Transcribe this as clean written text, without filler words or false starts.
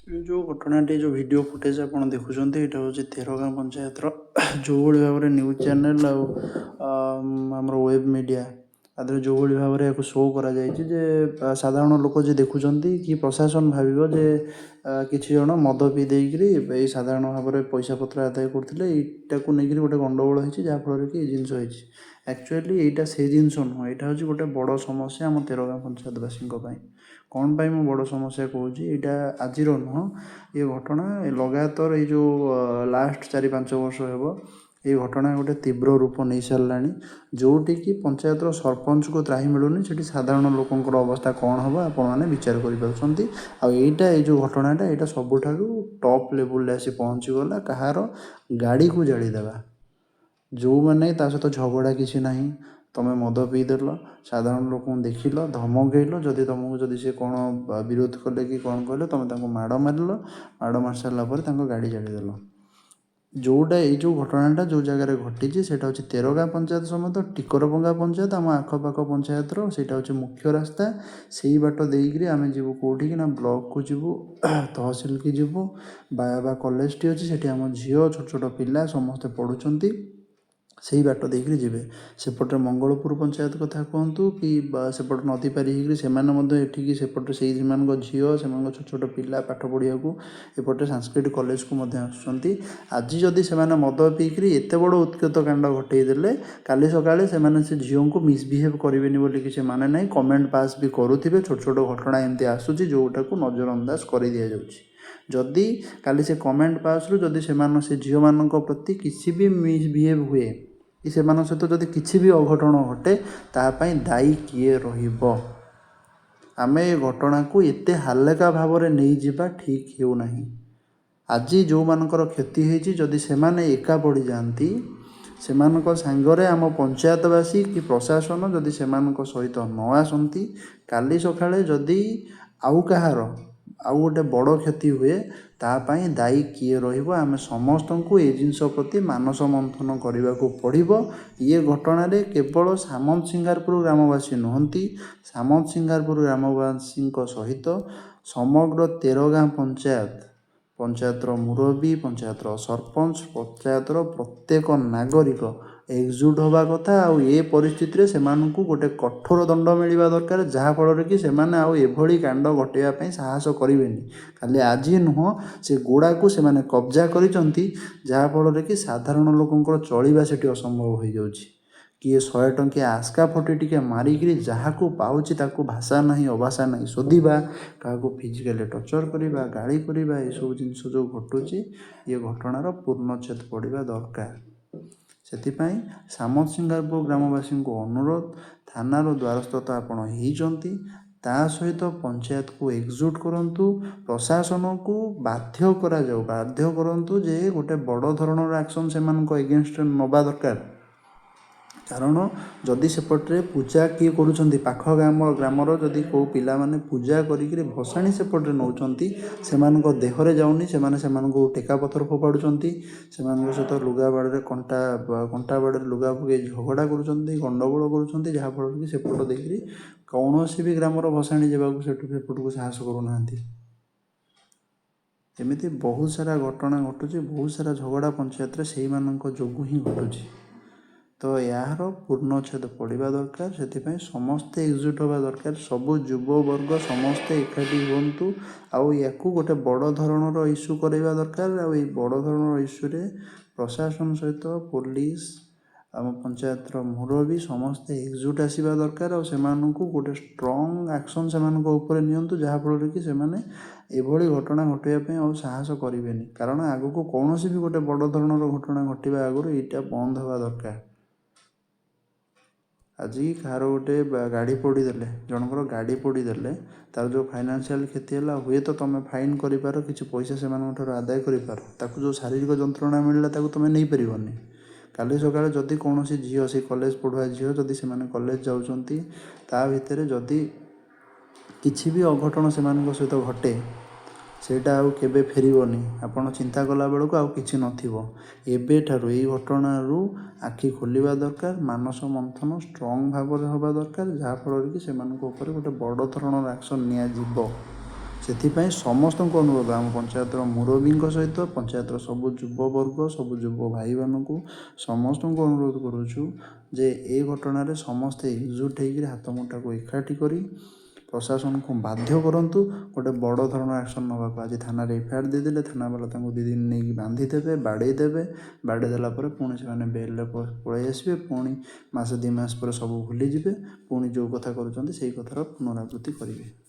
जो घटनाटी जो video footage आप देखुं यहाँ हूँ तेरगाँ पंचायतर जो भाव में न्यूज चैनल आमर वेब मीडिया आदि जो भाव में या शो कर साधारण लोक जी देखुं कि प्रशासन भाव जे किसी जन मद पी देकरी साधारण भाव में पैसा पत्र आदाय करते यहाँ को लेकिन गोटे गंडगोल होती जहाँफल कि जिनस एक्चुअली यहाँ से जिनस नुह यहाँ हूँ गोटे बड़ समस्या आम तेरगाँ पंचायतवासी कौन पाई मु बड़ समस्या कहूँ यहाँ आज नुह ये घटना लगातार ये जो लास्ट 4-5 वर्ष हेब ये घटना गोटे तीव्र रूप नहीं सारा जोटि कि पंचायतर सरपंच को त्राही मिलूनी से साधारण लोकंर अवस्था कौन हम आपने विचार करा ये जो घटनाटा यहाँ सबुठ टॉप लेवल आसी पहुँचीगला कहार गाड़ी को जालीदेवा जो मैंने सहित झगड़ा किसी ना तुम्हें मद पीदेल साधारण लोक देखिल धमकल जदि तुमको जदि से कौन विरोध कले कि कौन कहले तुम माड़ मार मार सारापर गाड़ी जालीदेल जोटा ये जो घटनाटा जो जगार घटी से हूँ तेरगाँ पंचायत समेत टिकरपंगा पंचायत आम आखपाख पंचायतर से हूँ मुख्य रास्ता से बाट देकर आम जीवु कौटी ना ब्लॉक को जीवु तहसिल की जीवु बा कॉलेज टी अच्छी से आम झील छोट छोट पिला समस्ते पढ़ुंट से ही बाट देकर जी सेपटे मंगलपुर पंचायत कथा कहतु कि सेपट नदी पारी होठी सेपटे से झील से छोट छोट पिला पाठ पढ़िया एपटे सांस्कृतिक कॉलेज को आसुँच आज जदि से मद पीकरी एत बड़ उत्कृत कांड घटेदेले काली सकाଳେ से झील को मिसबिहेव करेंगे बोली किसी माने ना कमेंट पास भी करुवे छोट छोट घटना एमती आसूँ जोटा को नजरअंदाज कर दि जाऊँगी जदि काली से कमेंट पास रु जदि से झील मान प्रति किसी भी मिसबिहेव हुए कि से सहित जदि किसी भी अघटन घटे तापाई दायी किए रहिबो आमे ये घटना को एते हालेका भाव में नहीं जिबा ठीक हेउ नाही आज जो मानकर क्षति होती जदि से एका पड़ जाती से सांगरे आम पंचायतवासी कि प्रशासन जदि से सहित न आसती काली सकाळे जदि आउ कहार आउ गोटे बड़ क्षति हुए तापाई दायी किए रहिबो आमे समस्त को ये जिनस प्रति मानस मंथन करने को पड़ो। ये घटना केवल सामंत सिंगारपुर ग्रामवासी नुहति सामंत सिंगारपुर ग्रामवासी सहित समग्र तेरगाँ पंचायतर मुरबी पंचायतर सरपंच पंचायतर प्रत्येक नागरिक एकजुट होगा कथा आउ ये परिस्थिति से गोटे कठोर दंड मिलवा दरकार जहाँफल कि एभली कांड घटेवाई साहस करेंगे खाली आज नुह से गोड़ा को से कब्जा करफल कि साधारण लोकंर चलवा से असंभव हो जाऊँगी किए 100 टंकिया आस्का फटी टी मारिक जहाँ को पाँच भाषा ना अभाषा ना शोधा क्या फिजिकाली टर्चर करवा गाड़ी करवा ये सब जिनस जो घटुची ये घटनार पूर्णच्छेद पड़ा दरकार से सामंत सिंगारपुर ग्रामवासी को अनुरोध थानार द्वारस्थ आपड़ होती ता सहित पंचायत को एकजुट करंतु प्रशासन को बाध्य करंतु जे गोटे बड़ धरणर एक्शन से एगेन्स्ट नवा दरकार कारण जदि सेपटे पूजा किए करुँच पाख ग्रामर जदि कौ पिला माने पूजा करी भसाणी सेपटे नौकरी से देहरे जाऊनी से टेका पथर फोपाड़ुंट से सहित लुगा बाड़े कंटा बाड़े लुगा पकई झगड़ा करुँच गंडगोल करुँच जहाँफल कि सेपट देखिए कौन भी ग्रामर भसाणी जावाक सेपट को साहस करूना एमती बहुत सारा घटना घटुची बहुत सारा झगड़ा पंचायत से जोगु ही घटुची तो यार पूर्णच्छेद पड़ा दरकार से समस्ते एकजुट होगा दरकार सबू युववर्ग समस्ते एकाठी हूँ आउ या गोटे बड़ धरणर इश्यू करवा दरकार आ बड़ धरणर इश्यूरे प्रशासन सहित पुलिस आम पंचायतर मुरबी समस्ते एकजुट आसवा दरकार और गोटे स्ट्रंग एक्शन से नियंतु जहाँफल कि एभली घटना घटाइवाई और साहस करेंगे कारण आग को कौन भी गोटे बड़ धरणर घटना घटवा आगुरी यहाँ बंद हवा दरकार आज कहार गोटे गाड़ी पोड़ीदे जनकर गाड़ी पोड़ीदे तार जो फाइनेंशियल क्षति है हुए तो तुम फाइन कर कि पैसा से आदाय कर जो शारीरिक जंत्रणा मिलला तुम नहीं पारनी काली सकाळे जदि कौन झील से कॉलेज पढ़ुआ झील जदि से कॉलेज जाऊँच ता भितर जदि किसी भी अघटन से सहित घटे सेटा आउ केबे फेरिबनी आपण चिंता कला बेलू आउ किछि नथिबो एबे ठारू एई घटनारू आखि खोलिबा दरकार मानस मंथन स्ट्रंग भाव में होगा दरकार जहाँफल कि से गोटे बड़ धरणर एक्शन निया ସେଥିପାଇଁ ସମସ୍ତଙ୍କୁ ଅନୁରୋଧ, ଆମ ପଞ୍ଚାୟତର ମୁରବୀଙ୍କ ସହିତ ପଞ୍ଚାୟତର ସବୁ ଯୁବବର୍ଗ, ସବୁ ଯୁବ ଭାଇମାନଙ୍କୁ ସମସ୍ତଙ୍କୁ ଅନୁରୋଧ କରୁଛୁ ଯେ ଏ ଘଟଣାରେ ସମସ୍ତେ ଏକଜୁଟ ହେଇକିରି ହାତ ମୁଠାକୁ ଏକାଠି କରି ପ୍ରଶାସନକୁ ବାଧ୍ୟ କରନ୍ତୁ ଗୋଟେ ବଡ଼ ଧରଣର ଆକ୍ସନ୍ ନେବାକୁ। ଆଜି ଥାନାରେ ଏଫଆଇଆର ଦେଇଦେଲେ ଥାନାବାଲା ତାଙ୍କୁ 2 ଦିନ ନେଇକି ବାନ୍ଧି ଦେବେ, ବାଡ଼େଇ ଦେବେ। ବାଡ଼େଇ ଦେଲା ପରେ ପୁଣି ସେମାନେ ବେଲ୍ରେ ପଳେଇ ଆସିବେ, ପୁଣି ମାସେ 2 ମାସ ପରେ ସବୁ ଭୁଲିଯିବେ, ପୁଣି ଯେଉଁ କଥା କରୁଛନ୍ତି ସେଇ କଥାର ପୁନରାବୃତ୍ତି କରିବେ।